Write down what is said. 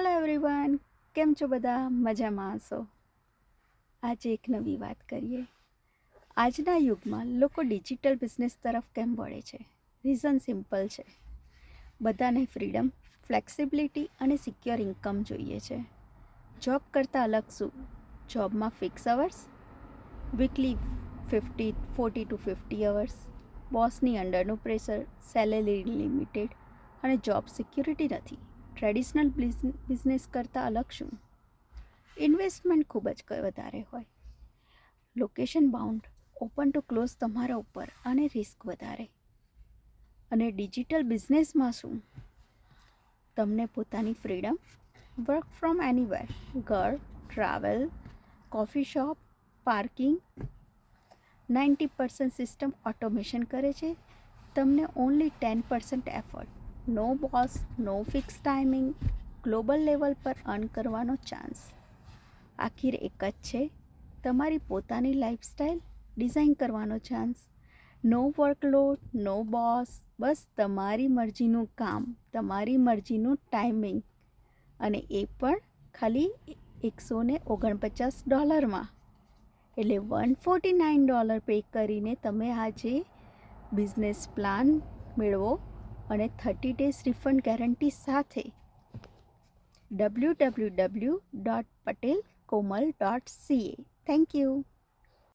Hello everyone, કેમ છો બધા? મજામાં હશો? આજે એક નવી વાત કરીએ. આજના યુગમાં લોકો ડિજિટલ બિઝનેસ તરફ કેમ વળે છે? રીઝન સિમ્પલ છે. બધાને ફ્રીડમ, ફ્લેક્સિબિલિટી અને સિક્યોર ઇન્કમ જોઈએ છે. જોબ કરતાં અલગ શું? જોબમાં fix hours, weekly 40 to 50 hours, બોસની અંડરનું પ્રેશર, સેલેરી લિમિટેડ અને જોબ સિક્યુરિટી નથી. ટ્રેડિશનલ બિઝનેસ કરતાં અલગ શું? ઇન્વેસ્ટમેન્ટ ખૂબ જ વધારે હોય, location bound, open to close તમારા ઉપર અને રિસ્ક વધારે. અને ડિજિટલ બિઝનેસમાં શું? તમને પોતાની ફ્રીડમ, વર્ક ફ્રોમ એનીવેર, ઘર, travel, coffee shop, parking. 90% system automation કરે છે, તમને ઓનલી 10% એફર્ટ. નો બોસ, નો ફિક્સ ટાઈમિંગ, ગ્લોબલ લેવલ પર અર્ન કરવાનો ચાન્સ. આખિર એક જ છે, તમારી પોતાની લાઈફસ્ટાઈલ ડિઝાઇન કરવાનો ચાન્સ. નો વર્કલોડ, નો બોસ, બસ તમારી મરજીનું કામ, તમારી મરજીનું ટાઈમિંગ, અને એ પણ ખાલી $149. એટલે $149 પે કરીને તમે આજે બિઝનેસ પ્લાન મેળવો અને 30 days રિફંડ ગેરંટી સાથે. www.patelkomal.ca. Thank you.